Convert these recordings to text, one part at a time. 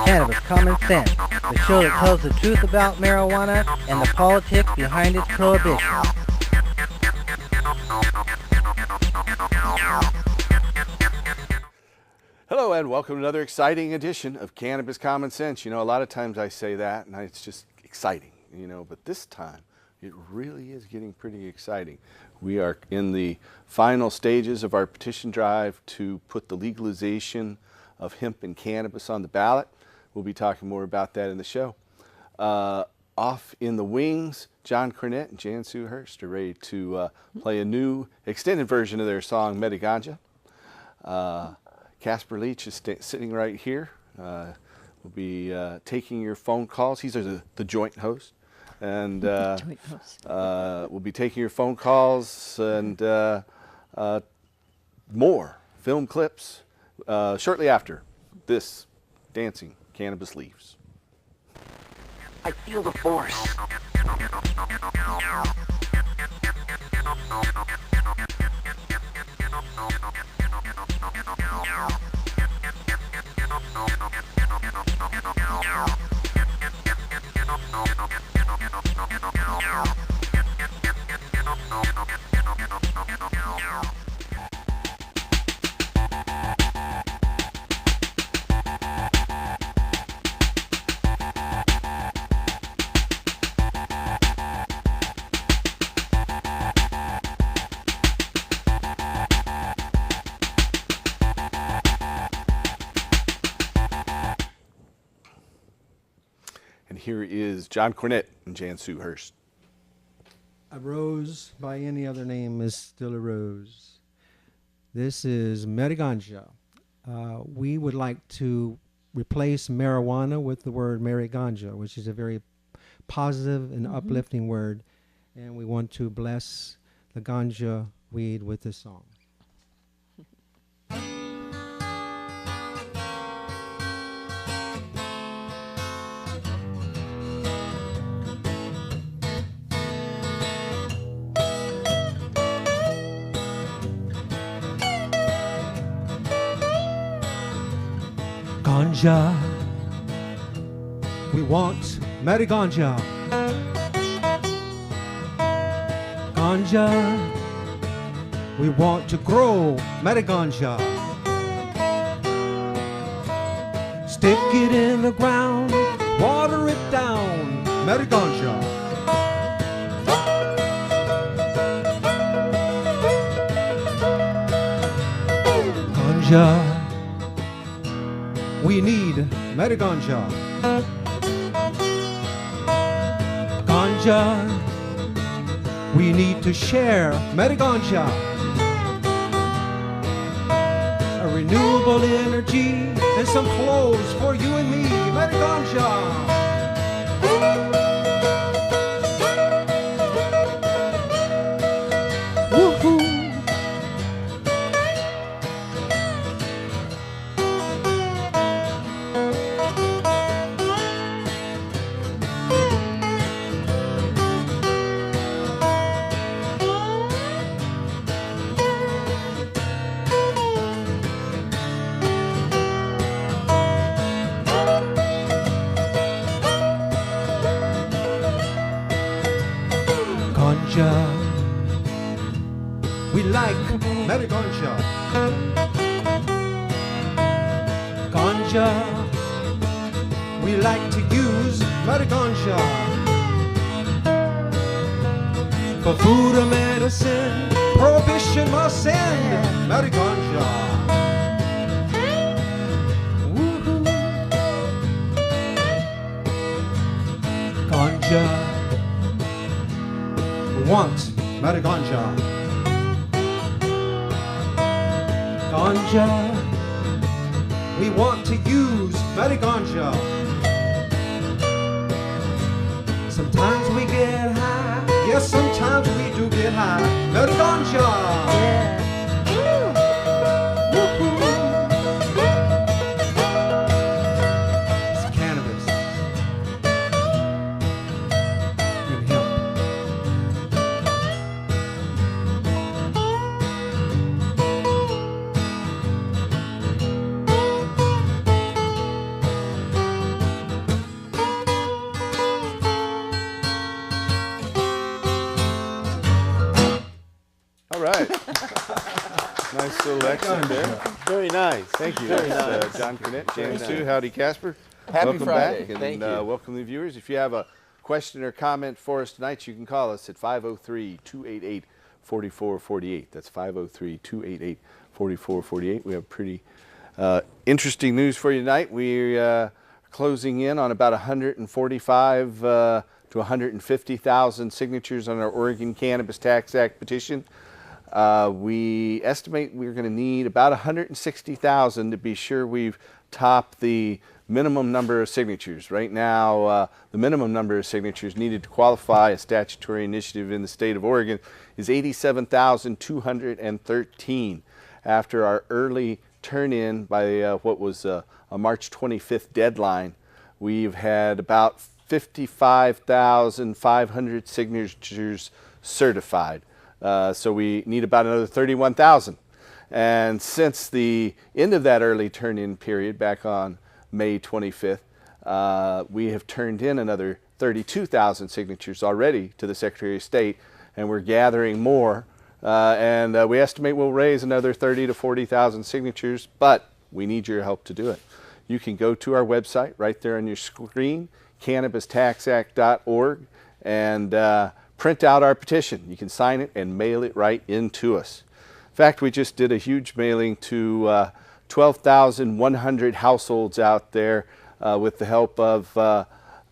Cannabis Common Sense, the show that tells the truth about marijuana and the politics behind its prohibition. Hello and welcome to another exciting edition of Cannabis Common Sense. You know, a lot of times I say that and it's just exciting, you know, but this time it really is getting pretty exciting. We are in the final stages of our petition drive to put the legalization of hemp and cannabis on the ballot. We'll be talking more about that in the show. Off in the wings, John Cornette and Jan Sue Hurst are ready to play a new extended version of their song Mediganja. Casper Leach is sitting right here. We'll be taking your phone calls. He's the joint host. And we'll be taking your phone calls and more film clips shortly after this dancing cannabis leaves. I feel the force. And here is John Cornette and Jan Sue Hurst. A rose by any other name is still a rose. This is Mediganja. We would like to replace marijuana with the word Mariganja, which is a very positive and uplifting word. And we want to bless the ganja weed with this song. Ganja, we want Mediganja. Ganja, we want to grow Mediganja. Stick it in the ground, water it down, Mediganja. Ganja, we need Mediganja. Ganja, we need to share Mediganja. A renewable energy and some clothes for you and me, Mediganja. We like Mediganja. Ganja, we like to use Mediganja. For food or medicine, prohibition must end. Mediganja. Ganja, we want Mediganja. Ganja, we want to use Mediganja. Sometimes we get high, yes, sometimes we do get high. Mediganja. Yeah. It's cannabis and hemp. right. Nice little exit there. Very nice. Thank you. Very That's, nice. John Connett, James Very too. Howdy, Casper. Happy welcome Friday. back, and Thank you. welcome the viewers. If you have a question or comment for us tonight, you can call us at 503-288-4448. That's 503-288-4448. We have pretty interesting news for you tonight. We're closing in on about 145 to 150,000 signatures on our Oregon Cannabis Tax Act petition. We estimate we're going to need about 160,000 to be sure we've topped the minimum number of signatures. Right now, the minimum number of signatures needed to qualify a statutory initiative in the state of Oregon is 87,213. After our early turn-in by what was a March 25th deadline, we've had about 55,500 signatures certified. So we need about another 31,000. And since the end of that early turn-in period back on May 25th, we have turned in another 32,000 signatures already to the Secretary of State, and we're gathering more. And we estimate we'll raise another 30 to 40,000 signatures, but we need your help to do it. You can go to our website right there on your screen, cannabistaxact.org, and print out our petition. You can sign it and mail it right in to us. In fact, we just did a huge mailing to 12,100 households out there with the help of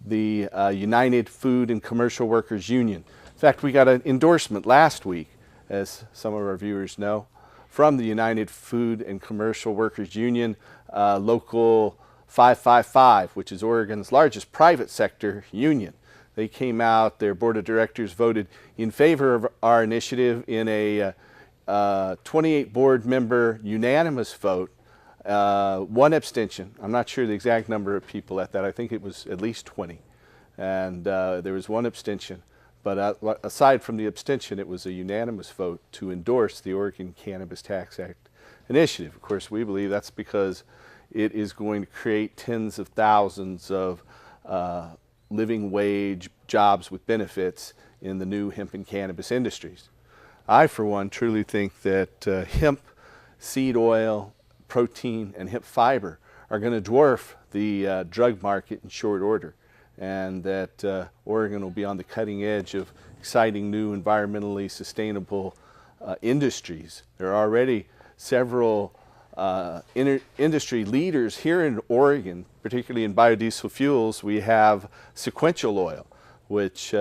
the United Food and Commercial Workers Union. In fact, we got an endorsement last week, as some of our viewers know, from the United Food and Commercial Workers Union, Local 555, which is Oregon's largest private sector union. They came out, their board of directors voted in favor of our initiative in a 28 board member unanimous vote, one abstention. I'm not sure the exact number of people at that. I think it was at least 20. And there was one abstention. But aside from the abstention, it was a unanimous vote to endorse the Oregon Cannabis Tax Act initiative. Of course, we believe that's because it is going to create tens of thousands of living wage jobs with benefits in the new hemp and cannabis industries. I, for one, truly think that hemp, seed oil, protein, and hemp fiber are going to dwarf the drug market in short order, and that Oregon will be on the cutting edge of exciting new environmentally sustainable industries. There are already several industry leaders here in Oregon, particularly in biodiesel fuels. We have sequential oil, which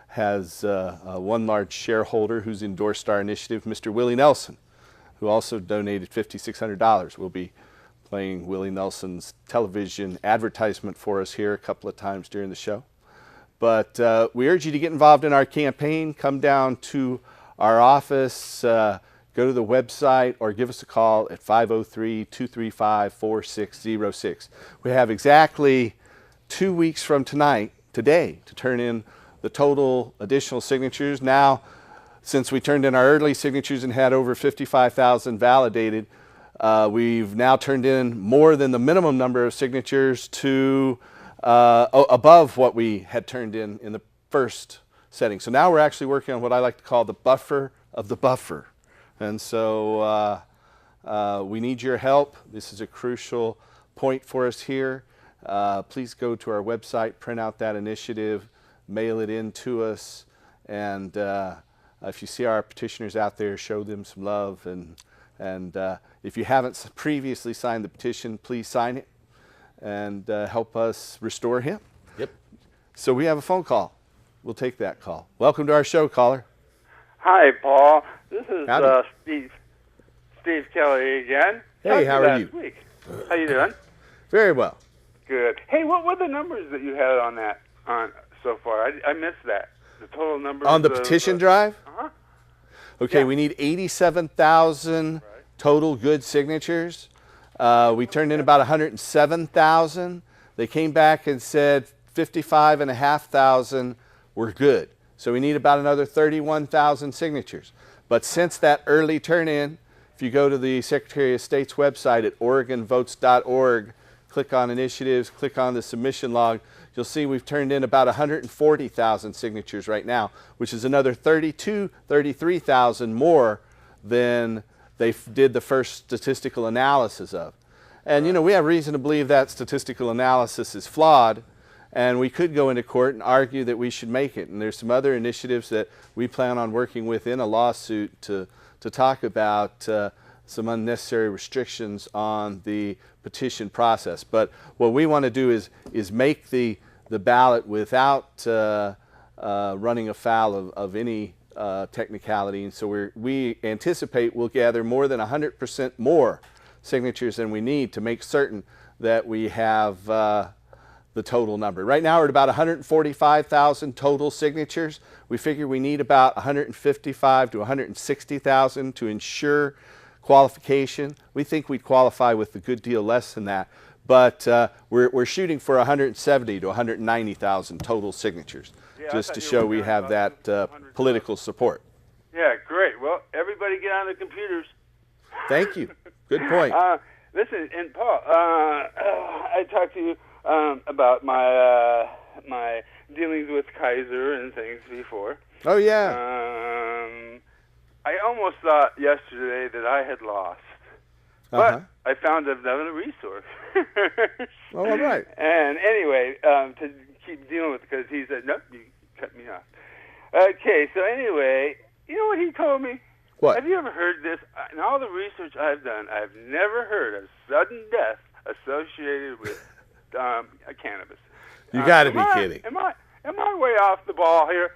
has one large shareholder who's endorsed our initiative, Mr. Willie Nelson, who also donated $5,600. We'll be playing Willie Nelson's television advertisement for us here a couple of times during the show. But we urge you to get involved in our campaign. Come down to our office, go to the website, or give us a call at 503-235-4606. We have exactly 2 weeks from today, to turn in the total additional signatures. Now, since we turned in our early signatures and had over 55,000 validated, we've now turned in more than the minimum number of signatures to above what we had turned in the first setting. So now we're actually working on what I like to call the buffer of the buffer. And so we need your help. This is a crucial point for us here. Please go to our website, print out that initiative, mail it in to us, and if you see our petitioners out there, show them some love. And if you haven't previously signed the petition, please sign it and help us restore him. Yep. So we have a phone call. We'll take that call. Welcome to our show, caller. Hi, Paul. This is Howdy. Steve Kelly again. Hey, how are last you? Week. How you doing? Very well. Good. Hey, what were the numbers that you had on that so far? I missed that. The total numbers On the petition drive? Uh-huh. Okay, Yeah. we need 87,000 total good signatures. We turned in about 107,000. They came back and said 55,500 were good. So we need about another 31,000 signatures. But since that early turn-in, if you go to the Secretary of State's website at OregonVotes.org, click on initiatives, click on the submission log, you'll see we've turned in about 140,000 signatures right now, which is another 33,000 more than they did the first statistical analysis of. And you know, we have reason to believe that statistical analysis is flawed, and we could go into court and argue that we should make it. And there's some other initiatives that we plan on working with in a lawsuit to talk about some unnecessary restrictions on the petition process. But what we want to do is make the ballot without running afoul of any technicality. And so we anticipate we'll gather more than 100% more signatures than we need to make certain that we have the total number. Right now we're at about 145,000 total signatures. We figure we need about 155 to 160,000 to ensure qualification. We think we'd qualify with a good deal less than that, but we're shooting for 170 to 190,000 total signatures, just to show we have that political support. Yeah, great. Well, everybody get on the computers. Thank you. Good point. Listen, and Paul, I talked to you about my dealings with Kaiser and things before. Oh yeah. I almost thought yesterday that I had lost, but I found another resource. Well, all right. And anyway, to keep dealing with it, because he said, nope, you cut me off. Okay, so anyway, you know what he told me? What? Have you ever heard this? In all the research I've done, I've never heard of sudden death associated with cannabis. You got to be kidding. Am I way off the ball here?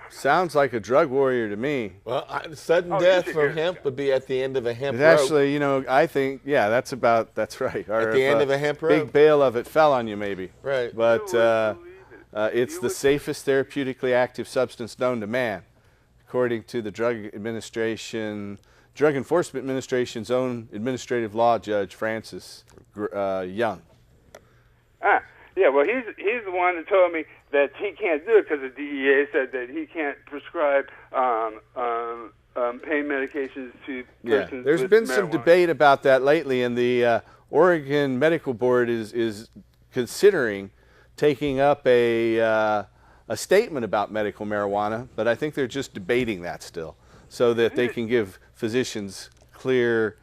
Sounds like a drug warrior to me. Well, sudden death for hemp would be at the end of a hemp It's rope. actually, you know, I think, yeah, that's right. Or At the end of a hemp rope. big bale of it fell on you, maybe. Right. But it's the safest therapeutically active substance known to man, according to the Drug Enforcement Administration's own administrative law judge, Francis Young. Yeah, well, he's the one that told me that he can't do it because the DEA said that he can't prescribe pain medications to persons there's with been marijuana. some debate about that lately, and the Oregon Medical Board is considering taking up a statement about medical marijuana, but I think they're just debating that still, so that they can give physicians clear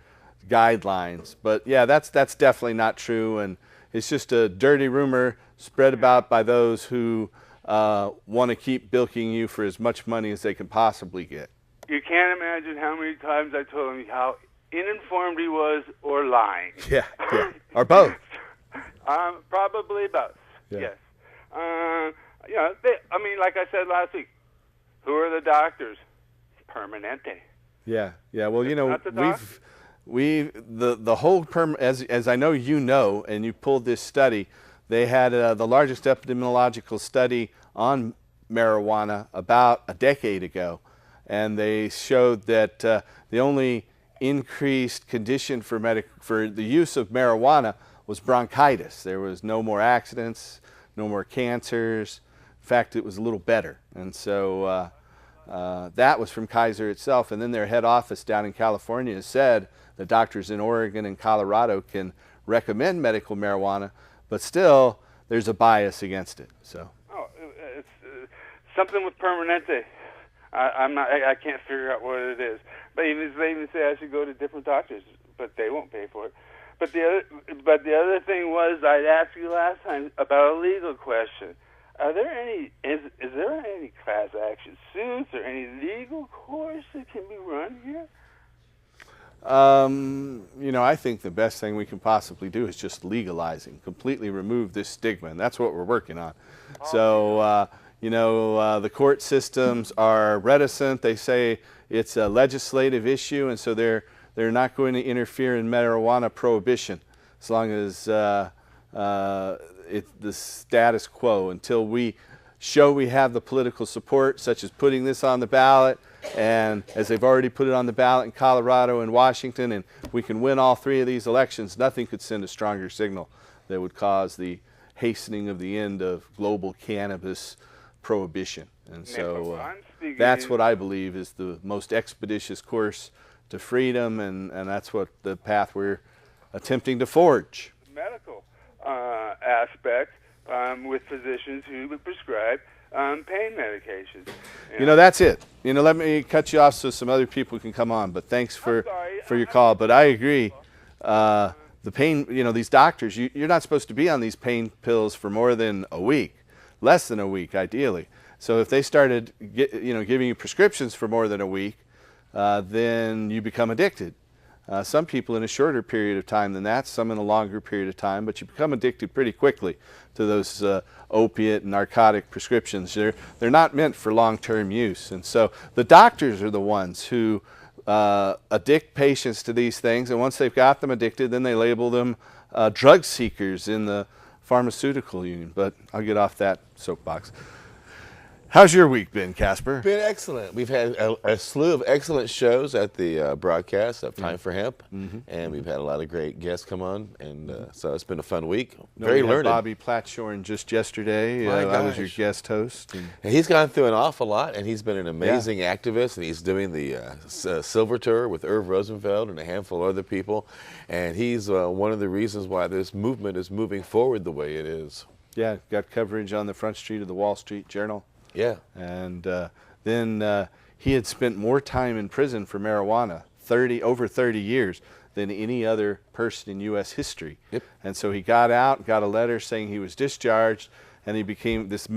guidelines. But yeah, that's definitely not true, and it's just a dirty rumor spread about by those who want to keep bilking you for as much money as they can possibly get. You can't imagine how many times I told him how uninformed he was or lying. Yeah, or both. Probably both. Yeah. Yes. You know, like I said last week, who are the doctors? Permanente. Yeah. Well, you know, Not the doc? the whole as I know you know, and you pulled this study. They had the largest epidemiological study on marijuana about a decade ago, and they showed that the only increased condition for the use of marijuana was bronchitis. There was no more accidents, no more cancers. In fact, it was a little better. And so that was from Kaiser itself. And then their head office down in California said that doctors in Oregon and Colorado can recommend medical marijuana, but still there's a bias against it. So. Oh, it's something with Permanente. I can't figure out what it is. But they even say I should go to different doctors, but they won't pay for it. But the other thing was, I'd asked you last time about a legal question. Are there any is there any class action suits or any legal course that can be run here? You know, I think the best thing we can possibly do is just legalizing, completely remove this stigma, and that's what we're working on. So, you know, the court systems are reticent. They say it's a legislative issue, and so they're not going to interfere in marijuana prohibition as long as it's the status quo, until we show we have the political support, such as putting this on the ballot, and as they've already put it on the ballot in Colorado and Washington, and we can win all three of these elections. Nothing could send a stronger signal that would cause the hastening of the end of global cannabis prohibition. And so that's what I believe is the most expeditious course to freedom, and that's what the path we're attempting to forge. Medical aspect with physicians who would prescribe pain medications. You know, that's it. You know, let me cut you off so some other people can come on. But thanks for your call. But I agree. The pain, you know, these doctors, you're not supposed to be on these pain pills for more than a week, less than a week, ideally. So if they started, giving you prescriptions for more than a week, then you become addicted. Some people in a shorter period of time than that, some in a longer period of time, but you become addicted pretty quickly to those opiate and narcotic prescriptions. They're not meant for long-term use. And so the doctors are the ones who addict patients to these things, and once they've got them addicted, then they label them drug seekers in the pharmaceutical union. But I'll get off that soapbox. How's your week been, Casper? Been excellent. We've had a slew of excellent shows at the broadcast of Time for Hemp, and we've had a lot of great guests come on, and so it's been a fun week. Very learned. Bobby Platshorn just yesterday. I was your guest host. And he's gone through an awful lot, and he's been an amazing activist, and he's doing the Silver Tour with Irv Rosenfeld and a handful of other people, and he's one of the reasons why this movement is moving forward the way it is. Yeah, got coverage on the front street of the Wall Street Journal. Yeah. And then he had spent more time in prison for marijuana, over 30 years, than any other person in U.S. history. Yep. And so he got out, got a letter saying he was discharged, and he became this,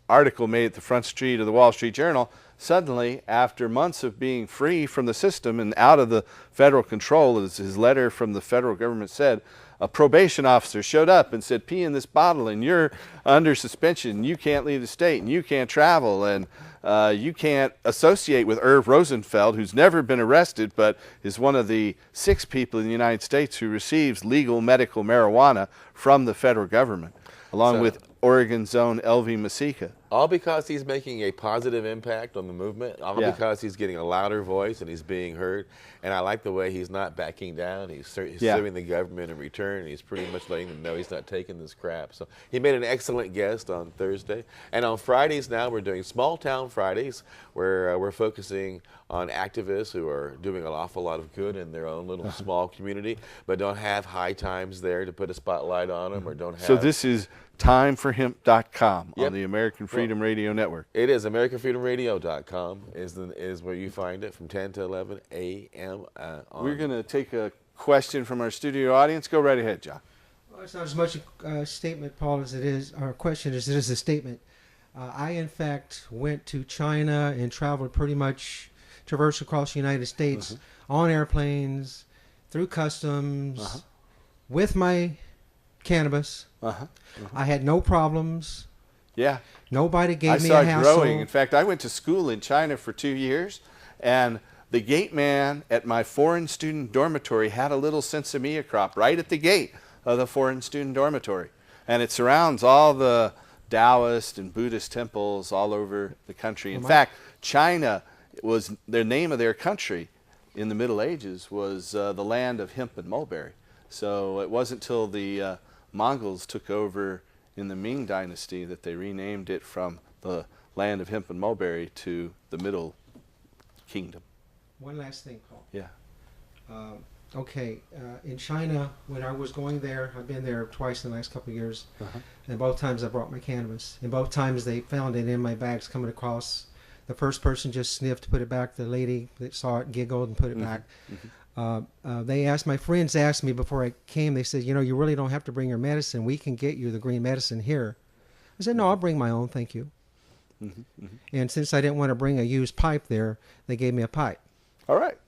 article made at the front street of the Wall Street Journal. Suddenly, after months of being free from the system and out of the federal control, as his letter from the federal government said, a probation officer showed up and said, pee in this bottle and you're under suspension. You can't leave the state and you can't travel and you can't associate with Irv Rosenfeld, who's never been arrested but is one of the 6 people in the United States who receives legal medical marijuana from the federal government, along with Oregon's own Elvie Masika. All because he's making a positive impact on the movement, all because he's getting a louder voice and he's being heard. And I like the way he's not backing down. He's serving the government in return. He's pretty much letting them know he's not taking this crap. So he made an excellent guest on Thursday. And on Fridays now, we're doing Small Town Fridays, where we're focusing on activists who are doing an awful lot of good in their own little small community, but don't have high times there to put a spotlight on them or don't have... So this is timeforhemp.com on the American Freedom Radio Network. It is. AmericanFreedomRadio.com is where you find it from 10 to 11 a.m. We're going to take a question from our studio audience. Go right ahead, John. Well, it's not as much a statement, Paul, as it is, or a question as it is a statement. I, in fact, went to China and traveled pretty much, traversed across the United States on airplanes, through customs, with my cannabis. I had no problems. Yeah. Nobody gave me I a saw it hassle. growing. In fact, I went to school in China for 2 years, and the gate man at my foreign student dormitory had a little sensimilla crop right at the gate of the foreign student dormitory. And it surrounds all the Taoist and Buddhist temples all over the country. In fact, China was, the name of their country in the Middle Ages was the land of hemp and mulberry. So it wasn't till the Mongols took over in the Ming Dynasty that they renamed it from the land of hemp and mulberry to the Middle Kingdom. One last thing, Paul. Yeah. In China, when I was going there, I've been there twice in the last couple of years, and both times I brought my cannabis. And both times they found it in my bags coming across. The first person just sniffed, put it back. The lady that saw it giggled and put it back. My friends asked me before I came, they said, you really don't have to bring your medicine. We can get you the green medicine here. I said, no, I'll bring my own, thank you. And since I didn't want to bring a used pipe there, they gave me a pipe. All right.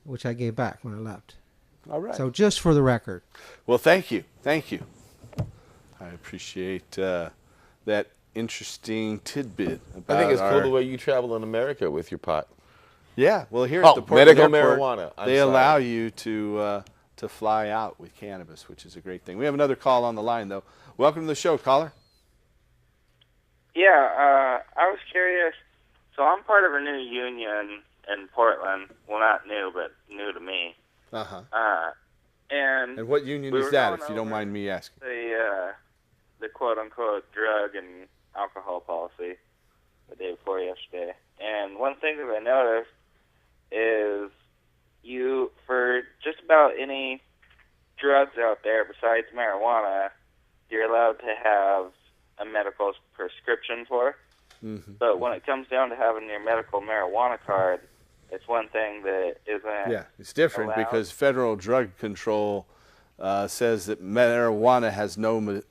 Which I gave back when I left. All right. So just for the record. Well, thank you. Thank you. I appreciate that interesting tidbit about I think it's cool the way you travel in America with your pot. Yeah, well, here at the Portland medical Airport, marijuana. They allow you to fly out with cannabis, which is a great thing. We have another call on the line, though. Welcome to the show, caller. Yeah, I was curious. So I'm part of a new union in Portland. Well, not new, but new to me. And what union is that, if you don't mind me asking? The quote-unquote drug and alcohol policy the day before yesterday. And one thing that I noticed is for just about any drugs out there besides marijuana, you're allowed to have a medical prescription for. But when it comes down to having your medical marijuana card, it's one thing that isn't. Yeah, it's different allowed. because federal drug control says that marijuana has no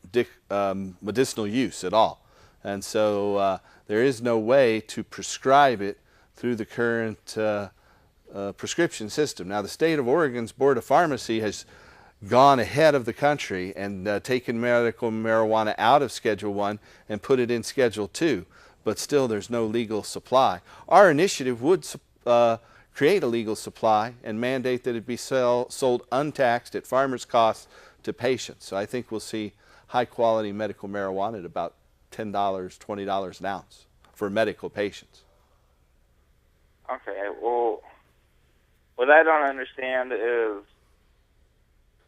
medicinal use at all. And so there is no way to prescribe it through the current prescription system. Now, the state of Oregon's Board of Pharmacy has gone ahead of the country and taken medical marijuana out of Schedule 1 and put it in Schedule 2, but still there's no legal supply. Our initiative would create a legal supply and mandate that it be sold untaxed at farmers' costs to patients. So I think we'll see high-quality medical marijuana at about $10, $20 an ounce for medical patients. Okay, well, what I don't understand is,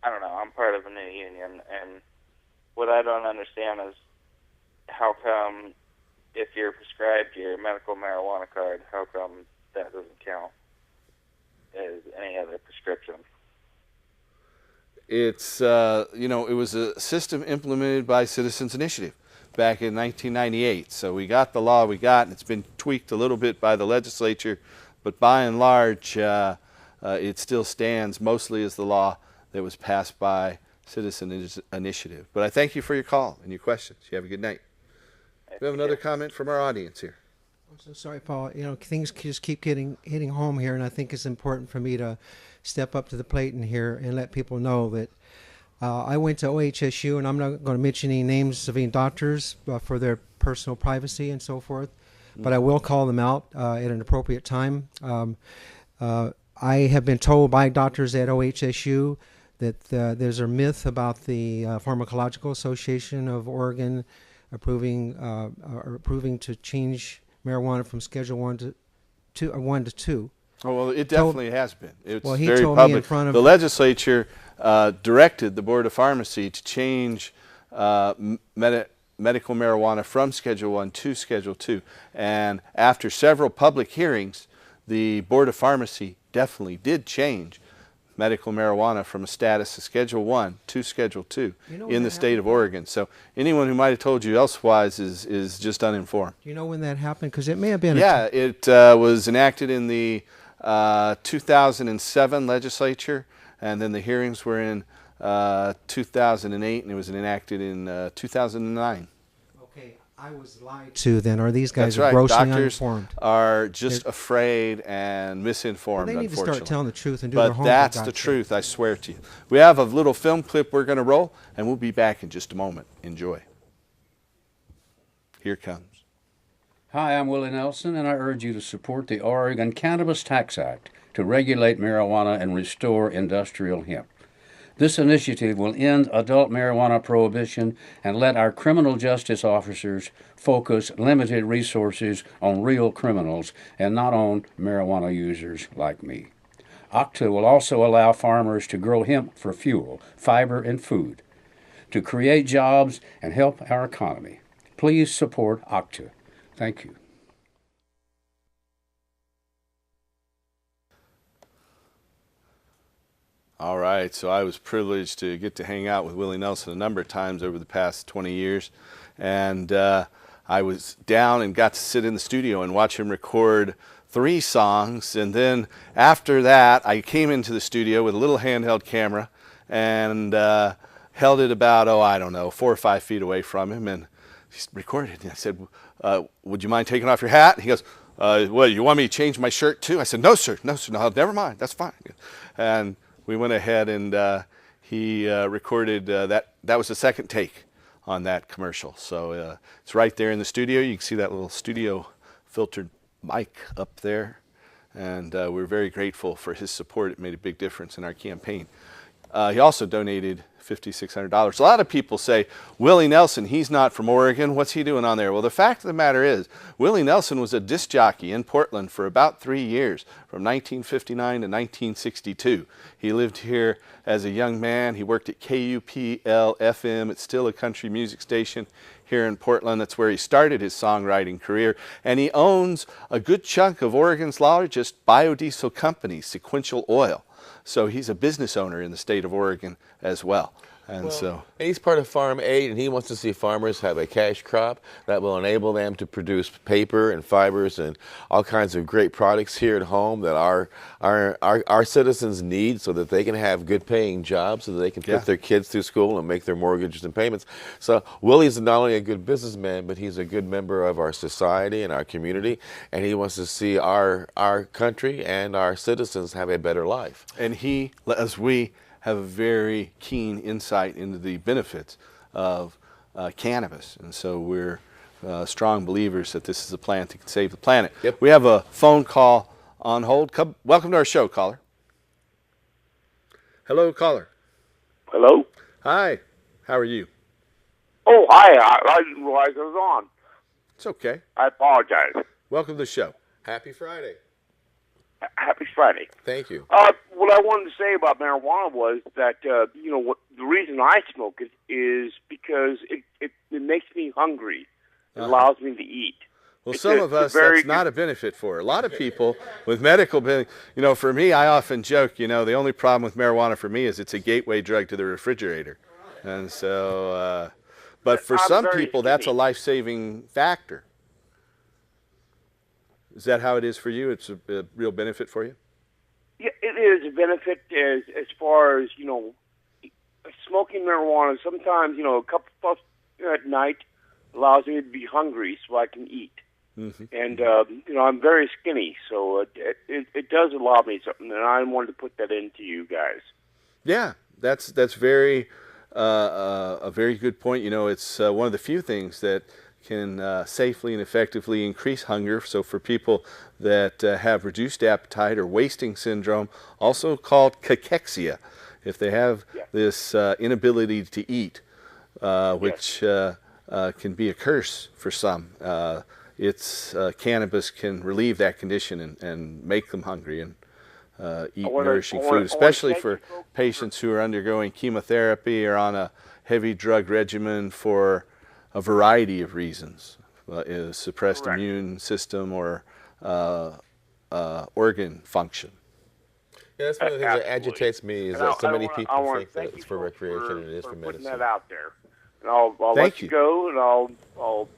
I don't know, I'm part of a new union, and what I don't understand is how come if you're prescribed your medical marijuana card, how come that doesn't count as any other prescription? It's, you know, it was a system implemented by Citizens Initiative back in 1998. So we got the law we got, and it's been tweaked a little bit by the legislature, but by and large, it still stands mostly as the law that was passed by Citizens Initiative. But I thank you for your call and your questions. You have a good night. We have another comment from our audience here. I'm so sorry, Paul. You know, things just keep hitting home here, and I think it's important for me to step up to the plate in here and let people know that I went to OHSU, and I'm not going to mention any names of any doctors for their personal privacy and so forth, but I will call them out at an appropriate time. I have been told by doctors at OHSU that there's a myth about the Pharmacological Association of Oregon approving to change marijuana from Schedule 1 to 2. Oh, well, it definitely has been. It's well, he very told public. me in front of the legislature directed the Board of Pharmacy to change medical marijuana from Schedule 1 to Schedule 2. And after several public hearings, the Board of Pharmacy definitely did change medical marijuana from a status of Schedule 1 to Schedule 2 in the state of Oregon. So anyone who might have told you elsewise is just uninformed. Do you know when that happened? Because it may have been... Yeah, it was enacted in the 2007 legislature, and then the hearings were in 2008, and it was enacted in 2009. Okay, I was lied to then. Are these guys That's right. grossly Doctors uninformed? are just afraid and misinformed, Well, they need to unfortunately. start telling the truth and do their But homework. that's the truth, I swear to you. We have a little film clip we're going to roll, and we'll be back in just a moment. Enjoy. Here it comes. Hi, I'm Willie Nelson, and I urge you to support the Oregon Cannabis Tax Act to regulate marijuana and restore industrial hemp. This initiative will end adult marijuana prohibition and let our criminal justice officers focus limited resources on real criminals and not on marijuana users like me. OCTA will also allow farmers to grow hemp for fuel, fiber, and food, to create jobs and help our economy. Please support OCTA. Thank you. All right, so I was privileged to get to hang out with Willie Nelson a number of times over the past 20 years, and I was down and got to sit in the studio and watch him record 3 songs, and then after that I came into the studio with a little handheld camera and held it about, I don't know, 4 or 5 feet away from him, and he recorded, and I said, would you mind taking off your hat? And he goes, well, you want me to change my shirt too? I said, no, sir, no, never mind, that's fine. And we went ahead and he recorded, that was the second take on that commercial. So it's right there in the studio. You can see that little studio filtered mic up there. And we're very grateful for his support. It made a big difference in our campaign. He also donated $5,600. A lot of people say, Willie Nelson, he's not from Oregon. What's he doing on there? Well, the fact of the matter is, Willie Nelson was a disc jockey in Portland for about 3 years, from 1959 to 1962. He lived here as a young man. He worked at KUPL-FM. It's still a country music station here in Portland. That's where he started his songwriting career. And he owns a good chunk of Oregon's largest biodiesel company, Sequential Oil. So he's a business owner in the state of Oregon as well. And so and he's part of Farm Aid, and he wants to see farmers have a cash crop that will enable them to produce paper and fibers and all kinds of great products here at home that our citizens need, so that they can have good paying jobs, so that they can put their kids through school and make their mortgages and payments. So Willie's not only a good businessman, but he's a good member of our society and our community, and he wants to see our country and our citizens have a better life. And he, as we, have a very keen insight into the benefits of cannabis. And so we're strong believers that this is a plant that can save the planet. Yep. We have a phone call on hold. Welcome to our show, caller. Hello, caller. Hello? Hi. How are you? Oh, hi. I didn't realize I was on. It's okay. I apologize. Welcome to the show. Happy Friday. Happy Friday. Thank you. What I wanted to say about marijuana was that, the reason I smoke it is because it makes me hungry. It allows me to eat. Well, some of us, that's not a benefit for. A lot of people with medical, for me, I often joke, the only problem with marijuana for me is it's a gateway drug to the refrigerator. And so, but for some people, that's a life-saving factor. Is that how it is for you? It's a real benefit for you? Yeah, it is a benefit as far as, smoking marijuana. Sometimes, a couple puffs at night allows me to be hungry so I can eat. Mm-hmm. And, I'm very skinny, so it does allow me something, and I wanted to put that into you guys. Yeah, that's very a very good point. It's one of the few things that can safely and effectively increase hunger. So for people that have reduced appetite or wasting syndrome, also called cachexia, if they have this inability to eat, which can be a curse for some, cannabis can relieve that condition and make them hungry and eat nourishing food, especially for patients who are undergoing chemotherapy or on a heavy drug regimen for a variety of reasons, suppressed immune system or organ function. Yeah, that's one of the things that agitates me is that so many people think that it's for recreation and it is for medicine. Putting that out there, and I'll let you go, and I'll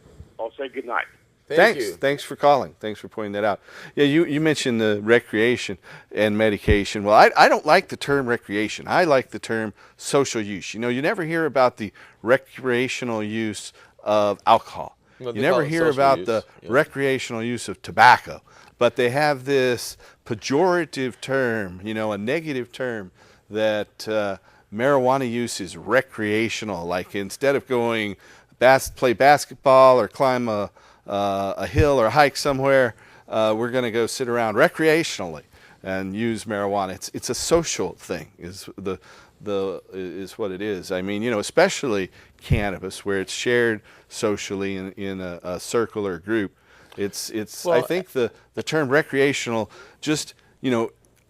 say good night. Thanks. Thanks for calling. Thanks for pointing that out. Yeah, you mentioned the recreation and medication. Well, I don't like the term recreation. I like the term social use. You never hear about the recreational use of alcohol. You never hear about the recreational use of tobacco. But they have this pejorative term, a negative term that marijuana use is recreational. Like instead of going play basketball or climb a hill or hike somewhere, we're going to go sit around recreationally and use marijuana. It's a social thing is what it is. I mean, especially cannabis, where it's shared socially in a circle or group. Well, I think the term recreational just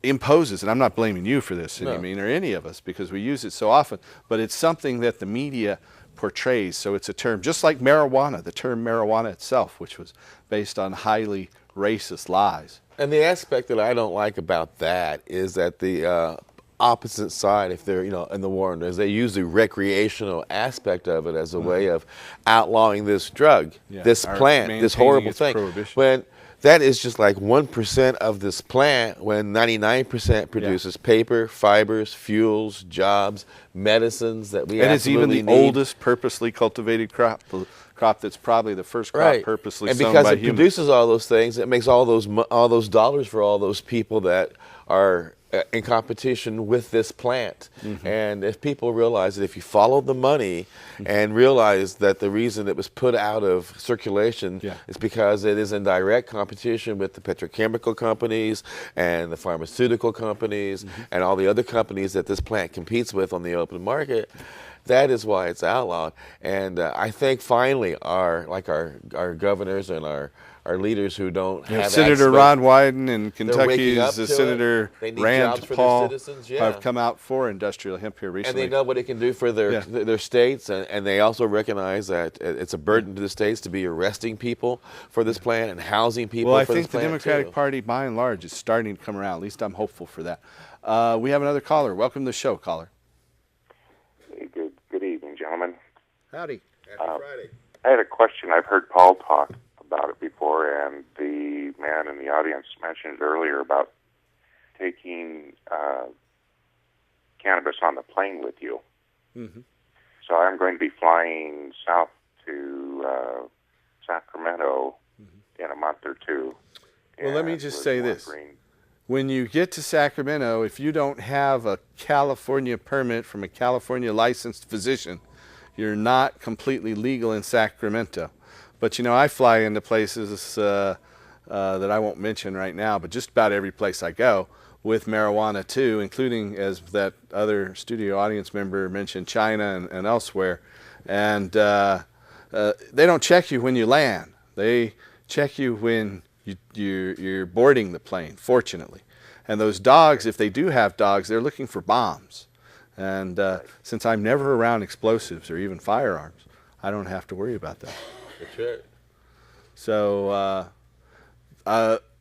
imposes, and I'm not blaming you for this, or any of us, because we use it so often. But it's something that the media portrays. So it's a term just like marijuana, the term marijuana itself, which was based on highly racist lies. And the aspect that I don't like about that is that the opposite side, if they're in the war, is they use the recreational aspect of it as a way of outlawing this drug, this plant, this horrible thing. When that is just like 1% of this plant, when 99% produces paper, fibers, fuels, jobs, medicines that we absolutely need. And it's even the oldest purposely cultivated crop. The crop that's probably the first crop purposely sown by humans. And because it produces all those things, it makes all those dollars for all those people that are in competition with this plant. Mm-hmm. And if people realize that if you follow the money and realize that the reason it was put out of circulation is because it is in direct competition with the petrochemical companies and the pharmaceutical companies and all the other companies that this plant competes with on the open market, that is why it's outlawed. And I think finally our governors and our leaders who don't have Senator Ron Wyden and Kentucky's Senator Rand Paul have come out for industrial hemp here recently. And they know what it can do for their states, and they also recognize that it's a burden to the states to be arresting people for this plant and housing people for this plant. Well, I think the Democratic Party, by and large, is starting to come around. At least I'm hopeful for that. We have another caller. Welcome to the show, caller. Hey, good Howdy. Happy Friday. I had a question. I've heard Paul talk about it before, and the man in the audience mentioned earlier about taking cannabis on the plane with you. Mm-hmm. So I'm going to be flying south to Sacramento in a month or two. Well, let me just say this. When you get to Sacramento, if you don't have a California permit from a California licensed physician, you're not completely legal in Sacramento. But, you know, I fly into places that I won't mention right now, but just about every place I go with marijuana too, including, as that other studio audience member mentioned, China and elsewhere. And they don't check you when you land. They check you when you're boarding the plane, fortunately. And those dogs, if they do have dogs, they're looking for bombs. And since I'm never around explosives or even firearms, I don't have to worry about that. That's right. So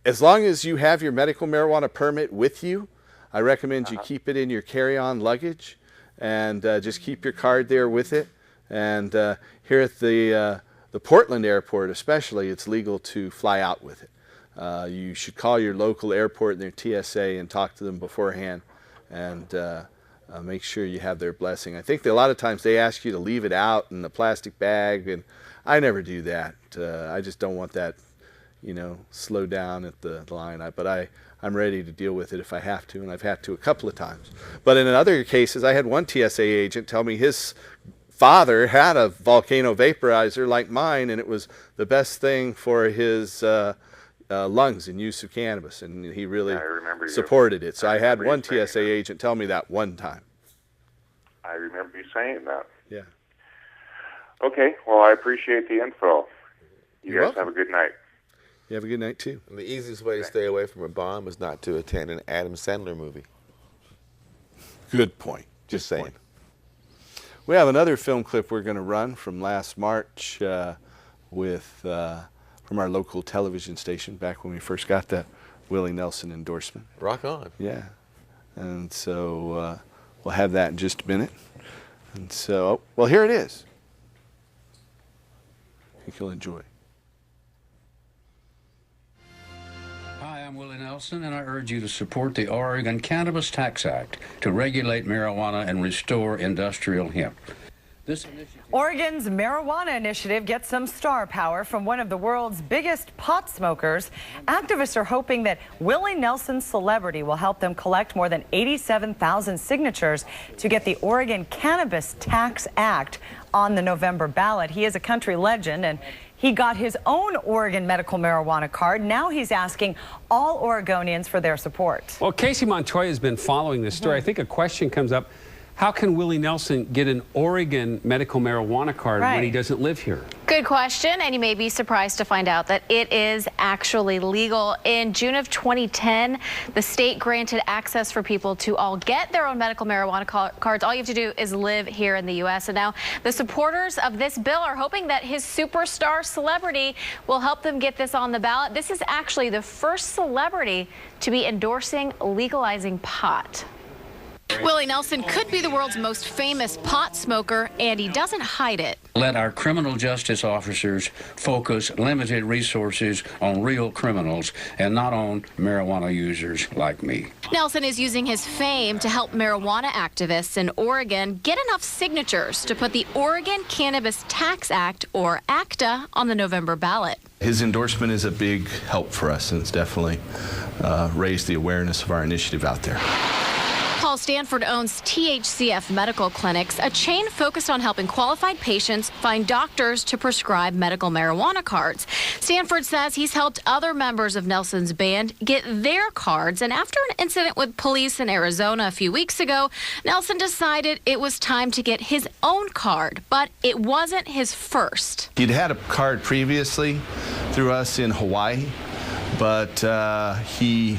as long as you have your medical marijuana permit with you, I recommend you keep it in your carry-on luggage and just keep your card there with it. And here at the Portland airport especially, it's legal to fly out with it. You should call your local airport and their TSA and talk to them beforehand and make sure you have their blessing. I think that a lot of times they ask you to leave it out in the plastic bag, and I never do that. I just don't want that, you know, slow down at the line. But I'm ready to deal with it if I have to, and I've had to a couple of times. But in other cases, I had one TSA agent tell me his father had a volcano vaporizer like mine, and it was the best thing for his lungs and use of cannabis, and he really supported it. So I had one TSA agent tell me that one time. I remember you saying that. Yeah. Okay, well, I appreciate the info. You're guys welcome. have a good night. You have a good night, too. And the easiest way to stay away from a bomb is not to attend an Adam Sandler movie. Good point. Just saying. Point. We have another film clip we're going to run from last March from our local television station back when we first got that Willie Nelson endorsement. Rock on. Yeah. And so we'll have that in just a minute. And so, well, here it is. I think you'll enjoy. Hi, I'm Willie Nelson, and I urge you to support the Oregon Cannabis Tax Act to regulate marijuana and restore industrial hemp. Oregon's marijuana initiative gets some star power from one of the world's biggest pot smokers. Activists are hoping that Willie Nelson's celebrity will help them collect more than 87,000 signatures to get the Oregon Cannabis Tax Act on the November ballot. He is a country legend, and he got his own Oregon medical marijuana card. Now he's asking all Oregonians for their support. Well, Casey Montoya has been following this story. I think a question comes up. How can Willie Nelson get an Oregon medical marijuana card when he doesn't live here? Good question, and you may be surprised to find out that it is actually legal. In June of 2010, the state granted access for people to all get their own medical marijuana cards. All you have to do is live here in the U.S. And now the supporters of this bill are hoping that his superstar celebrity will help them get this on the ballot. This is actually the first celebrity to be endorsing legalizing pot. Willie Nelson could be the world's most famous pot smoker, and he doesn't hide it. Let our criminal justice officers focus limited resources on real criminals and not on marijuana users like me. Nelson is using his fame to help marijuana activists in Oregon get enough signatures to put the Oregon Cannabis Tax Act, or ACTA, on the November ballot. His endorsement is a big help for us, and it's definitely raised the awareness of our initiative out there. Paul Stanford owns THCF Medical Clinics, a chain focused on helping qualified patients find doctors to prescribe medical marijuana cards. Stanford says he's helped other members of Nelson's band get their cards, and after an incident with police in Arizona a few weeks ago, Nelson decided it was time to get his own card, but it wasn't his first. He'd had a card previously through us in Hawaii, but he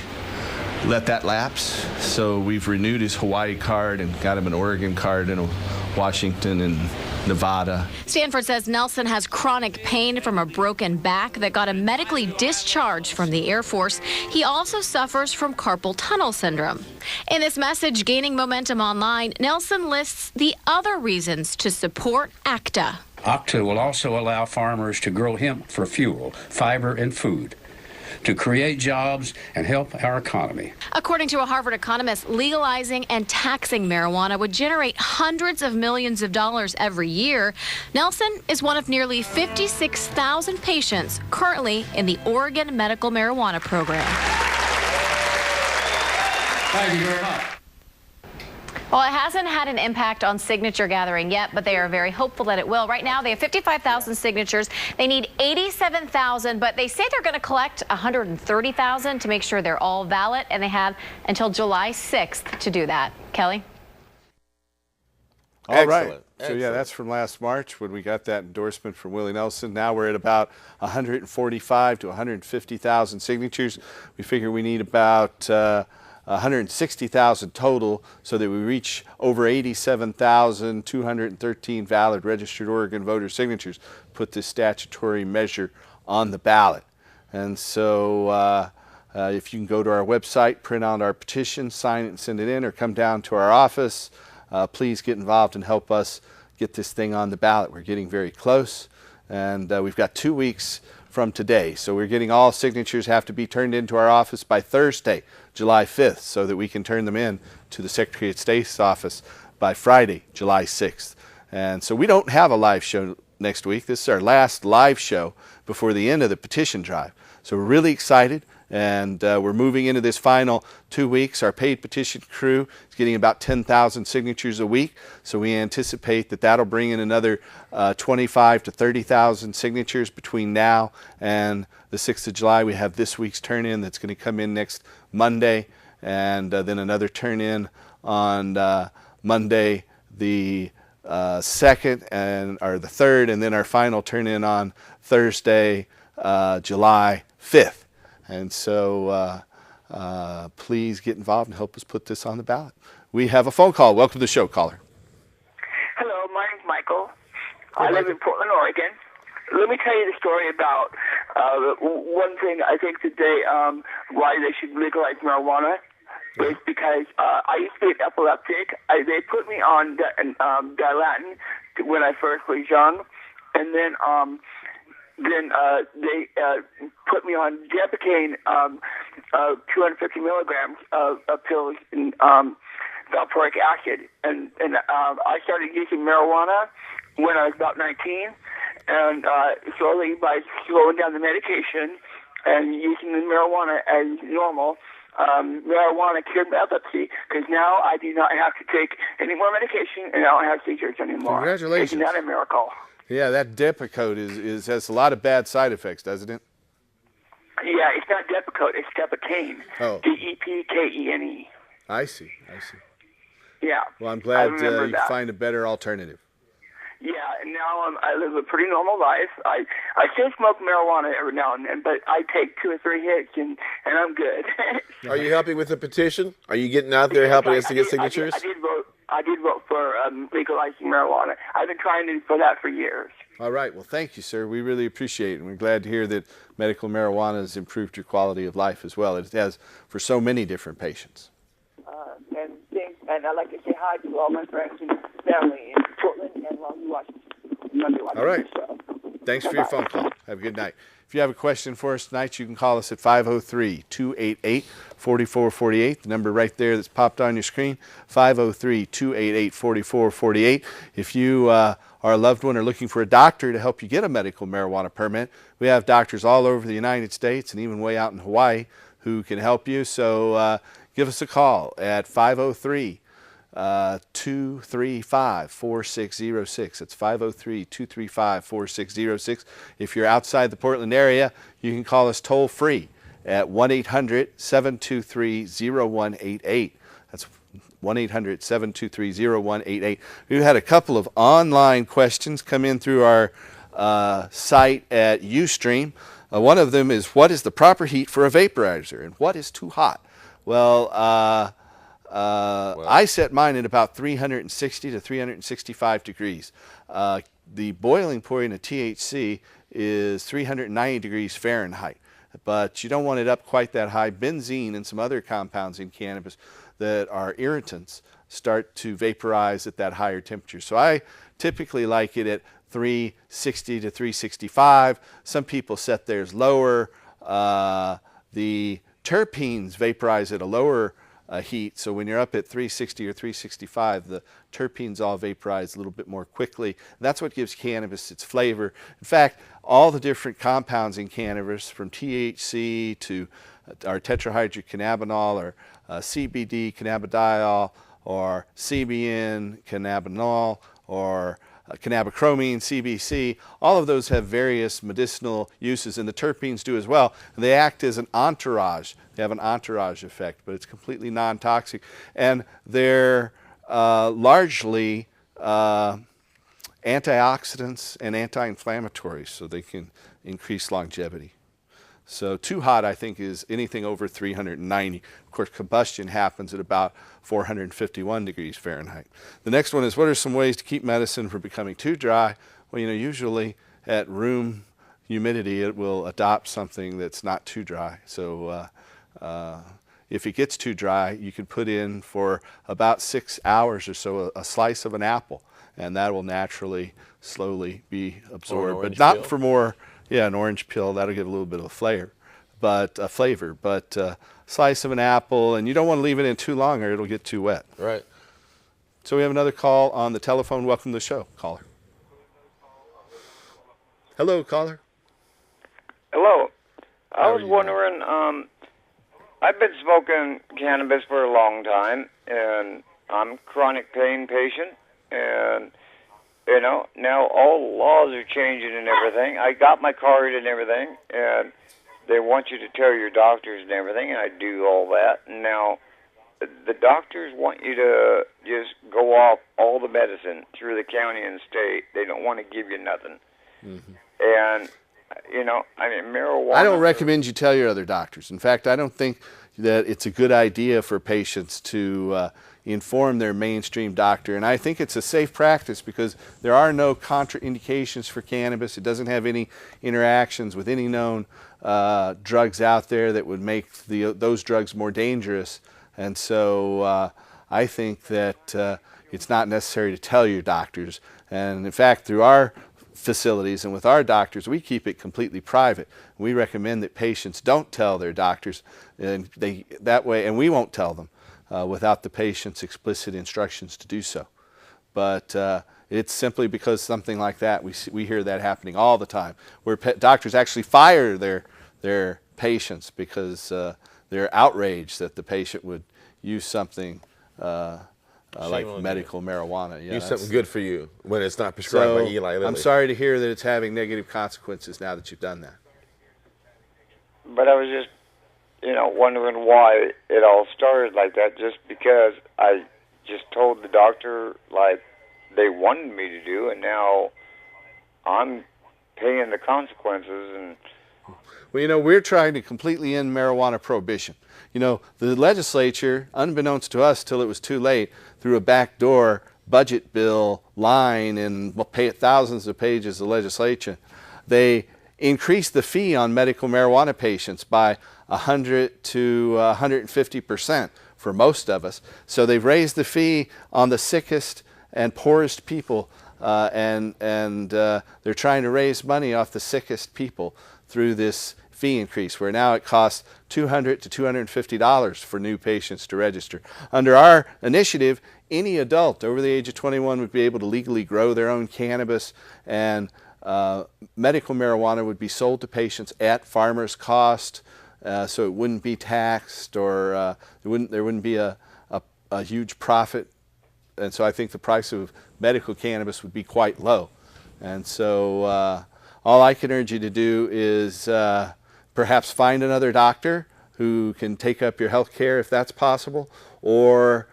let that lapse, so we've renewed his Hawaii card and got him an Oregon card and a Washington and Nevada. Stanford says Nelson has chronic pain from a broken back that got him medically discharged from the Air Force. He also suffers from carpal tunnel syndrome. In this message gaining momentum online, Nelson lists the other reasons to support ACTA. ACTA will also allow farmers to grow hemp for fuel, fiber, and food, to create jobs and help our economy. According to a Harvard economist, legalizing and taxing marijuana would generate hundreds of millions of dollars every year. Nelson is one of nearly 56,000 patients currently in the Oregon Medical Marijuana Program. Thank you very much. Well, it hasn't had an impact on signature gathering yet, but they are very hopeful that it will. Right now, they have 55,000 signatures. They need 87,000, but they say they're going to collect 130,000 to make sure they're all valid, and they have until July 6th to do that. Kelly? All right. So, yeah, that's from last March when we got that endorsement from Willie Nelson. Now we're at about 145 to 150,000 signatures. We figure we need about 160,000 total so that we reach over 87,213 valid registered Oregon voter signatures, put this statutory measure on the ballot. And so if you can go to our website, print out our petition, sign it and send it in, or come down to our office, please get involved and help us get this thing on the ballot. We're getting very close, and we've got 2 weeks from today. So we're getting all signatures have to be turned into our office by Thursday, July 5th, so that we can turn them in to the Secretary of State's office by Friday, July 6th. And so we don't have a live show next week. This is our last live show before the end of the petition drive. So we're really excited, and we're moving into this final 2 weeks. Our paid petition crew is getting about 10,000 signatures a week, so we anticipate that that'll bring in another 25 to 30,000 signatures between now and the 6th of July. We have this week's turn-in that's going to come in next Monday, and then another turn-in on Monday the 2nd or the 3rd, and then our final turn-in on Thursday, July 5th. And so please get involved and help us put this on the ballot. We have a phone call. Welcome to the show, caller. Hello, my name's Michael. I live in Portland, Oregon. Let me tell you the story about one thing I think today why they should legalize marijuana is because I used to be epileptic. They put me on Dilatin when I first was young, and then they put me on Depakote, 250 milligrams of pills and valproic acid, and I started using marijuana when I was about 19, and slowly by slowing down the medication and using the marijuana as normal, marijuana cured my epilepsy, because now I do not have to take any more medication and I don't have seizures anymore. Congratulations. Isn't that a miracle? Yeah, that Depakote has a lot of bad side effects, doesn't it? Yeah, it's not Depakote, it's Depakane. Oh. Depkene. I see. Yeah. Well, I'm glad remember you that. find a better alternative. Yeah, and now I live a pretty normal life. I still smoke marijuana every now and then, but I take 2 or 3 hits and I'm good. Are you helping with the petition? Are you getting out there helping us to get signatures? I did vote for legalizing marijuana. I've been trying for that for years. All right. Well, thank you, sir. We really appreciate it. And we're glad to hear that medical marijuana has improved your quality of life as well. It has for so many different patients. And I'd like to say hi to all my friends and family in Portland and Longview, Washington. All right. Thanks for your phone call. Have a good night. If you have a question for us tonight, you can call us at 503-288-4448. The number right there that's popped on your screen, 503-288-4448. If you are a loved one or looking for a doctor to help you get a medical marijuana permit, we have doctors all over the United States and even way out in Hawaii who can help you. So give us a call at 503-235-4606. That's 503-235-4606. If you're outside the Portland area, you can call us toll free at 1-800-723-0188. That's 1-800-723-0188. We've had a couple of online questions come in through our site at Ustream. One of them is, what is the proper heat for a vaporizer and what is too hot? Well, I set mine at about 360 to 365 degrees. the boiling point of THC is 390 degrees Fahrenheit, but you don't want it up quite that high. Benzene and some other compounds in cannabis that are irritants start to vaporize at that higher temperature. So I typically like it at 360 to 365. Some people set theirs lower. The terpenes vaporize at a lower heat, so when you're up at 360 or 365, the terpenes all vaporize a little bit more quickly. And that's what gives cannabis its flavor. In fact, all the different compounds in cannabis, from THC to our tetrahydrocannabinol, or CBD cannabidiol, or CBN cannabinol, or cannabichromene, CBC, all of those have various medicinal uses, and the terpenes do as well. And they act as an entourage. They have an entourage effect, but it's completely non-toxic. And they're largely antioxidants and anti-inflammatories, so they can increase longevity. So too hot, I think, is anything over 390. Of course, combustion happens at about 451 degrees Fahrenheit. The next one is, what are some ways to keep medicine from becoming too dry? Well, usually at room humidity, it will adopt something that's not too dry. So if it gets too dry, you can put in for about 6 hours or so a slice of an apple, and that will naturally, slowly be absorbed. But not for more. Yeah, an orange peel, that'll give a little bit of a flavor, but slice of an apple, and you don't want to leave it in too long or it'll get too wet. Right. So we have another call on the telephone. Welcome to the show, caller. Hello, caller. Hello. I was wondering, I've been smoking cannabis for a long time, and I'm a chronic pain patient, and now all laws are changing and everything. I got my card and everything, and they want you to tell your doctors and everything, and I do all that. And now the doctors want you to just go off all the medicine through the county and state. They don't want to give you nothing. Mm-hmm. And, marijuana... I don't recommend you tell your other doctors. In fact, I don't think that it's a good idea for patients to inform their mainstream doctor. And I think it's a safe practice because there are no contraindications for cannabis. It doesn't have any interactions with any known drugs out there that would make those drugs more dangerous. And so I think that it's not necessary to tell your doctors. And in fact, through our facilities and with our doctors, we keep it completely private. We recommend that patients don't tell their doctors, and that way, and we won't tell them without the patient's explicit instructions to do so. But it's simply because something like that, we hear that happening all the time, where doctors actually fire their patients because they're outraged that the patient would use something like medical marijuana. Yeah, use something good for you when it's not prescribed by Eli Lilly. I'm sorry to hear that it's having negative consequences now that you've done that. But I was just, wondering why it all started like that, just because I just told the doctor like they wanted me to do, and now I'm paying the consequences. And well, we're trying to completely end marijuana prohibition. The legislature, unbeknownst to us till it was too late, through a backdoor budget bill line and thousands of pages of legislation, they increased the fee on medical marijuana patients by 100 to 150% for most of us. So they've raised the fee on the sickest and poorest people, and they're trying to raise money off the sickest people through this fee increase, where now it costs $200 to $250 for new patients to register. Under our initiative, any adult over the age of 21 would be able to legally grow their own cannabis, and medical marijuana would be sold to patients at farmer's cost, so it wouldn't be taxed, or there wouldn't be a huge profit. And so I think the price of medical cannabis would be quite low. And so all I can urge you to do is perhaps find another doctor who can take up your health care if that's possible, or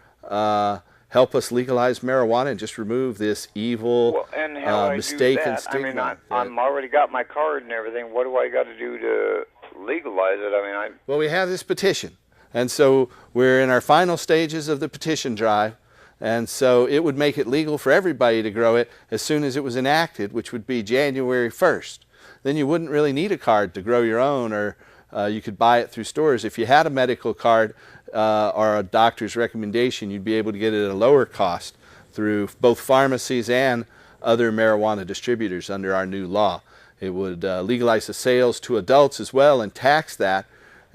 help us legalize marijuana and just remove this evil, mistaken stigma. I'm already got my card and everything. What do I got to do to legalize it? Well, we have this petition, and so we're in our final stages of the petition drive, And so it would make it legal for everybody to grow it as soon as it was enacted, which would be January 1st. Then you wouldn't really need a card to grow your own, or you could buy it through stores. If you had a medical card or a doctor's recommendation, you'd be able to get it at a lower cost through both pharmacies and other marijuana distributors under our new law. It would legalize the sales to adults as well and tax that,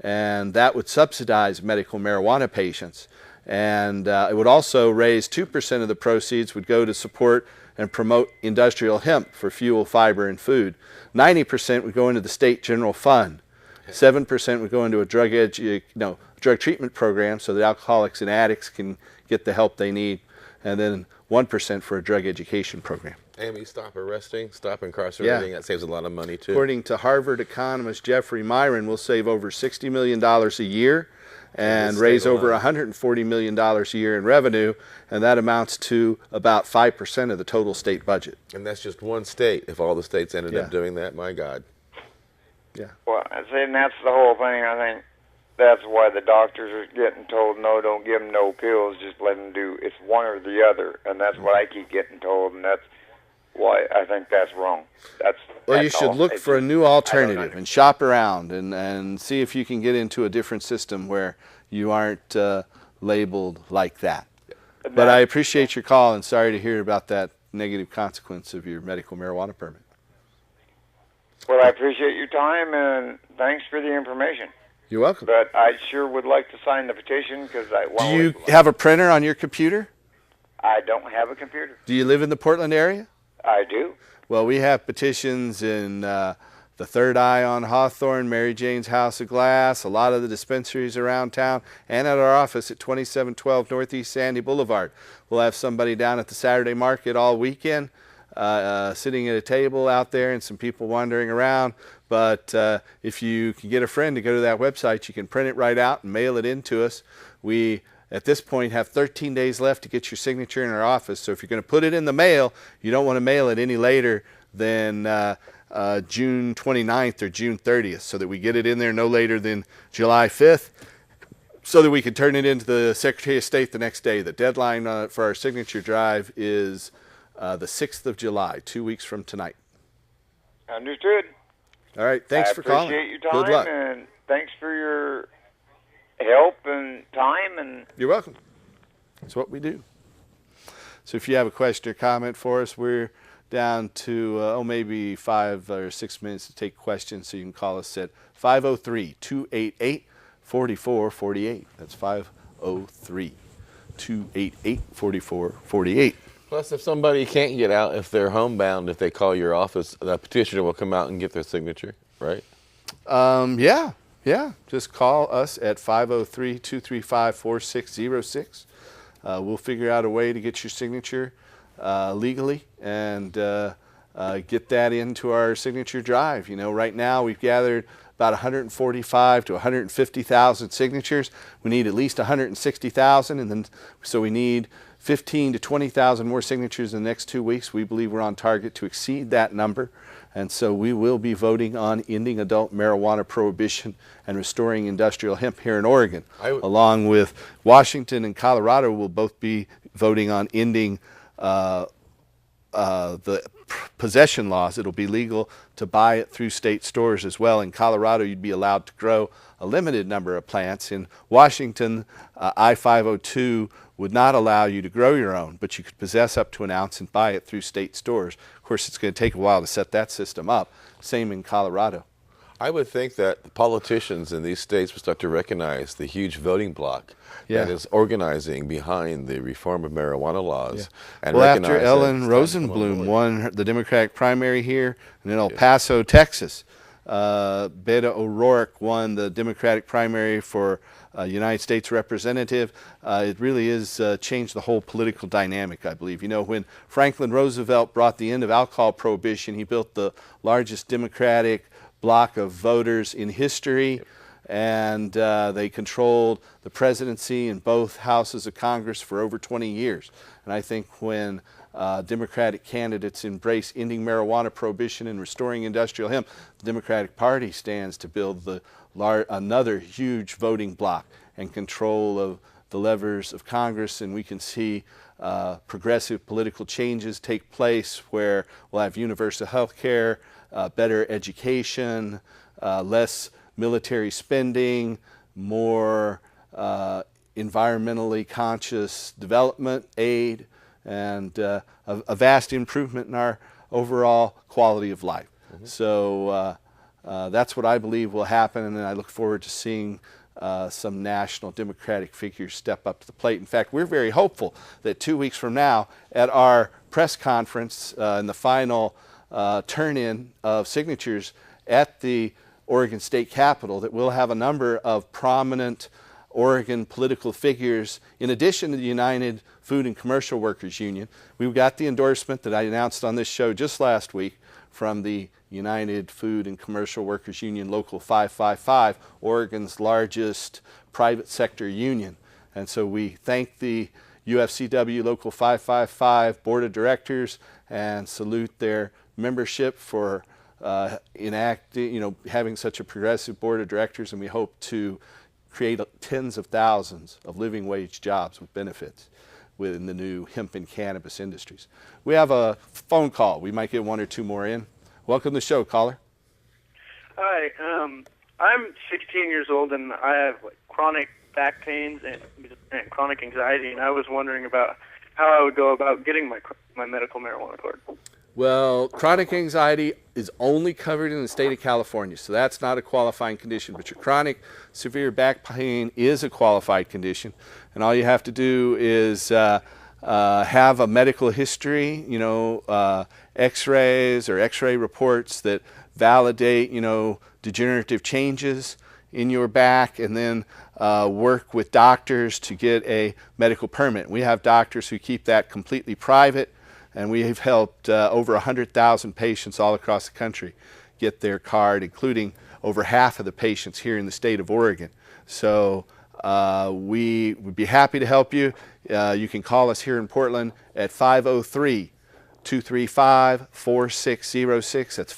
and that would subsidize medical marijuana patients. And it would also raise 2% of the proceeds would go to support and promote industrial hemp for fuel, fiber, and food. 90% would go into the state general fund. 7% would go into a drug treatment program so that alcoholics and addicts can get the help they need, and then 1% for a drug education program. Amy, stop arresting, stop incarcerating. That saves a lot of money too. According to Harvard economist Jeffrey Myron, we'll save over $60 million a year and raise over $140 million a year in revenue, and that amounts to about 5% of the total state budget. And that's just one state. If all the states ended up doing that, my God. Yeah. Well, and that's the whole thing. I think that's why the doctors are getting told, no, don't give them no pills, just let them do, it's one or the other, and that's what I keep getting told, and that's why I think that's wrong. Well, you should look for a new alternative and shop around and see if you can get into a different system where you aren't labeled like that. But I appreciate your call, and sorry to hear about that negative consequence of your medical marijuana permit. Well, I appreciate your time, and thanks for the information. You're welcome. But I sure would like to sign the petition because I want Do you have a printer on your computer? I don't have a computer. Do you live in the Portland area? I do. Well, we have petitions in the Third Eye on Hawthorne, Mary Jane's House of Glass, a lot of the dispensaries around town, and at our office at 2712 Northeast Sandy Boulevard. We'll have somebody down at the Saturday market all weekend sitting at a table out there and some people wandering around. But if you can get a friend to go to that website, you can print it right out and mail it in to us. We, at this point, have 13 days left to get your signature in our office. So if you're going to put it in the mail, you don't want to mail it any later than June 29th or June 30th, so that we get it in there no later than July 5th, so that we can turn it into the Secretary of State the next day. The deadline for our signature drive is the 6th of July, 2 weeks from tonight. Understood. All right, thanks for calling. I appreciate your time. Good luck. And thanks for your help and time. And you're welcome. That's what we do. So if you have a question or comment for us, we're down to maybe 5 or 6 minutes to take questions, so you can call us at 503-288-4448. That's 503-288-4448. Plus, if somebody can't get out, if they're homebound, if they call your office, the petitioner will come out and get their signature, right? Yeah. Just call us at 503-235-4606. We'll figure out a way to get your signature legally and get that into our signature drive. You know, right now we've gathered about 145 to 150,000 signatures. We need at least 160,000, and then so we need 15 to 20,000 more signatures in the next 2 weeks. We believe we're on target to exceed that number, and so we will be voting on ending adult marijuana prohibition and restoring industrial hemp here in Oregon, along with Washington and Colorado will both be voting on ending the possession laws. It'll be legal to buy it through state stores as well. In Colorado, you'd be allowed to grow a limited number of plants. In Washington, I-502 would not allow you to grow your own, but you could possess up to an ounce and buy it through state stores. Of course, it's going to take a while to set that system up. Same in Colorado. I would think that the politicians in these states would start to recognize the huge voting bloc that is organizing behind the reform of marijuana laws. And well, after Ellen Rosenblum won the Democratic primary here, and in El Paso, Texas, Beto O'Rourke won the Democratic primary for United States Representative. It really is changed the whole political dynamic, I believe. You know, when Franklin Roosevelt brought the end of alcohol prohibition, he built the largest Democratic bloc of voters in history, and they controlled the presidency in both houses of Congress for over 20 years. And I think when Democratic candidates embrace ending marijuana prohibition and restoring industrial hemp, the Democratic Party stands to build another huge voting bloc and control of the levers of Congress, and we can see progressive political changes take place, where we'll have universal health care, better education, less military spending, more environmentally conscious development aid, and a vast improvement in our overall quality of life. So that's what I believe will happen, and I look forward to seeing some national Democratic figures step up to the plate. In fact, we're very hopeful that 2 weeks from now at our press conference in the final turn-in of signatures at the Oregon State Capitol, that we'll have a number of prominent Oregon political figures, in addition to the United Food and Commercial Workers Union. We've got the endorsement that I announced on this show just last week from the United Food and Commercial Workers Union Local 555, Oregon's largest private sector union. And so we thank the UFCW Local 555 Board of Directors and salute their membership for having such a progressive Board of Directors, and we hope to create tens of thousands of living wage jobs with benefits within the new hemp and cannabis industries. We have a phone call. We might get one or two more in. Welcome to the show, caller. Hi, I'm 16 years old and I have chronic back pains and chronic anxiety, and I was wondering about how I would go about getting my medical marijuana card. Well, chronic anxiety is only covered in the state of California, so that's not a qualifying condition. But your chronic severe back pain is a qualified condition, and all you have to do is have a medical history, X-rays or X-ray reports that validate, degenerative changes in your back, and then work with doctors to get a medical permit. We have doctors who keep that completely private, and we have helped over 100,000 patients all across the country get their card, including over half of the patients here in the state of Oregon. So we would be happy to help you. You can call us here in Portland at 503-235-4606. That's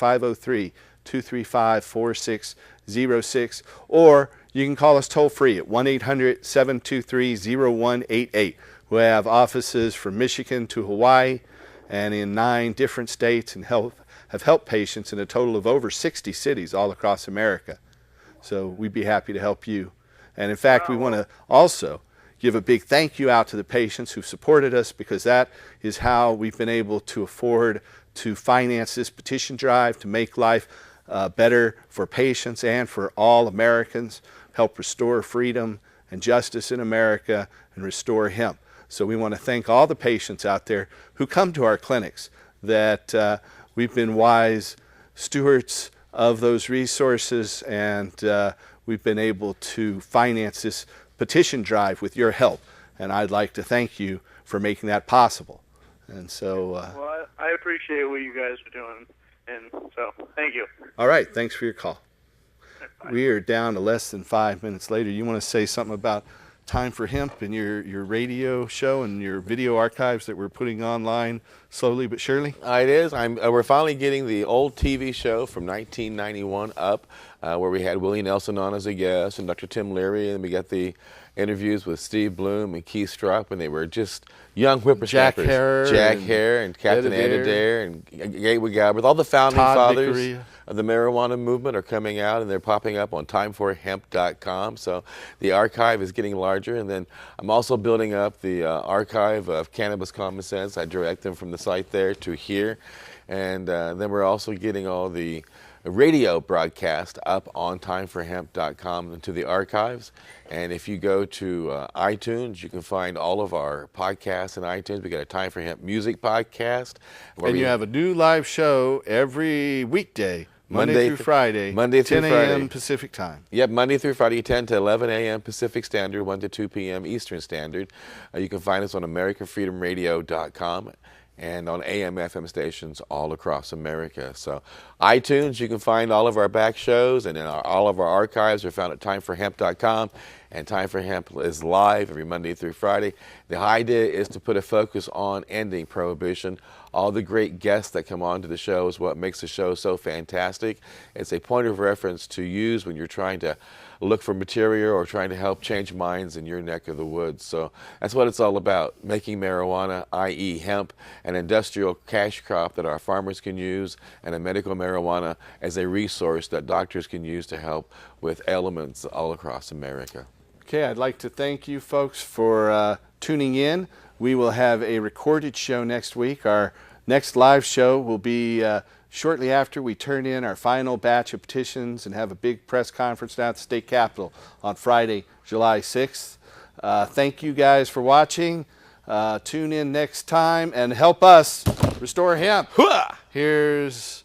503-235-4606. Or you can call us toll free at 1-800-723-0188. We have offices from Michigan to Hawaii and in 9 different states, and have helped patients in a total of over 60 cities all across America. So we'd be happy to help you. And in fact, we want to also give a big thank you out to the patients who've supported us, because that is how we've been able to afford to finance this petition drive to make life better for patients and for all Americans, help restore freedom and justice in America, and restore hemp. So we want to thank all the patients out there who come to our clinics, that we've been wise stewards of those resources, and we've been able to finance this petition drive with your help. And I'd like to thank you for making that possible. And so well, I appreciate what you guys are doing, and so thank you. All right, thanks for your call. We are down to less than 5 minutes later. You want to say something about Time for Hemp and your radio show and your video archives that we're putting online slowly but surely? It is. We're finally getting the old TV show from 1991 up, where we had Willie Nelson on as a guest and Dr. Tim Leary, and we got the interviews with Steve Bloom and Keith Struck when they were just young whippersnappers. Jack Hare and Captain Ed Adair and Gateway Galbraith. All the founding fathers of the marijuana movement are coming out, and they're popping up on timeforhemp.com. So the archive is getting larger, and then I'm also building up the archive of Cannabis Common Sense. I direct them from the site there to here, and then we're also getting all the radio broadcast up on timeforhemp.com into the archives. And if you go to iTunes, you can find all of our podcasts in iTunes. We got a Time for Hemp music podcast. And you have a new live show every weekday, Monday through Friday, 10 a.m. Pacific time. Yep, Monday through Friday, 10 to 11 a.m. Pacific Standard, 1 to 2 p.m. Eastern Standard. You can find us on AmericanFreedomRadio.com and on AM, FM stations all across America. So iTunes, you can find all of our back shows, and all of our archives are found at timeforhemp.com. And Time for Hemp is live every Monday through Friday. The idea is to put a focus on ending prohibition. All the great guests that come on to the show is what makes the show so fantastic. It's a point of reference to use when you're trying to look for material or trying to help change minds in your neck of the woods. So that's what it's all about, making marijuana, i.e. hemp, an industrial cash crop that our farmers can use, and a medical marijuana as a resource that doctors can use to help with ailments all across America. Okay, I'd like to thank you folks for tuning in. We will have a recorded show next week. Our next live show will be shortly after we turn in our final batch of petitions and have a big press conference down at the state capitol on Friday, July 6th. Thank you guys for watching. Tune in next time and help us restore hemp. Here's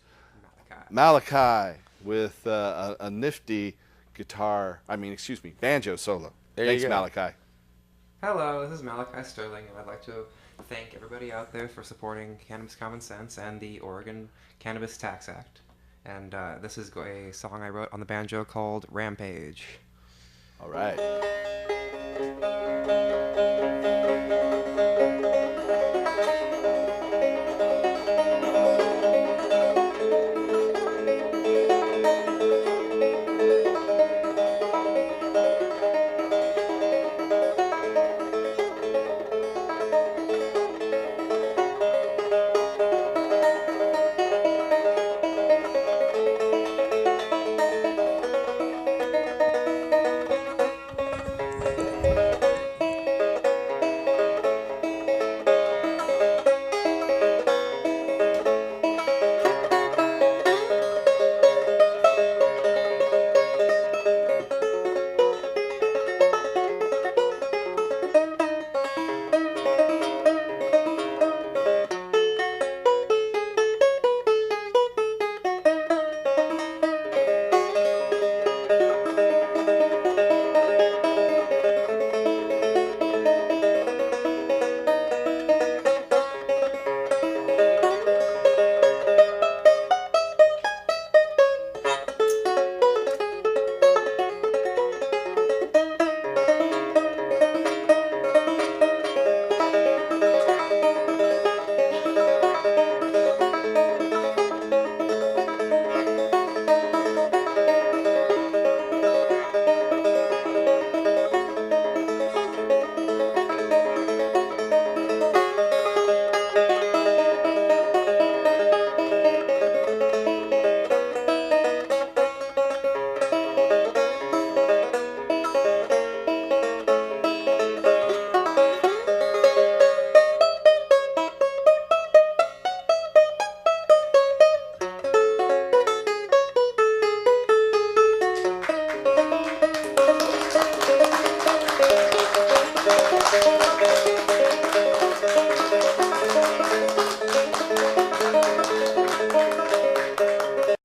Malachi with a nifty banjo solo. Thanks, Malachi. Hello, this is Malachi Sterling, and I'd like to thank everybody out there for supporting Cannabis Common Sense and the Oregon Cannabis Tax Act. And this is a song I wrote on the banjo called Rampage. All right.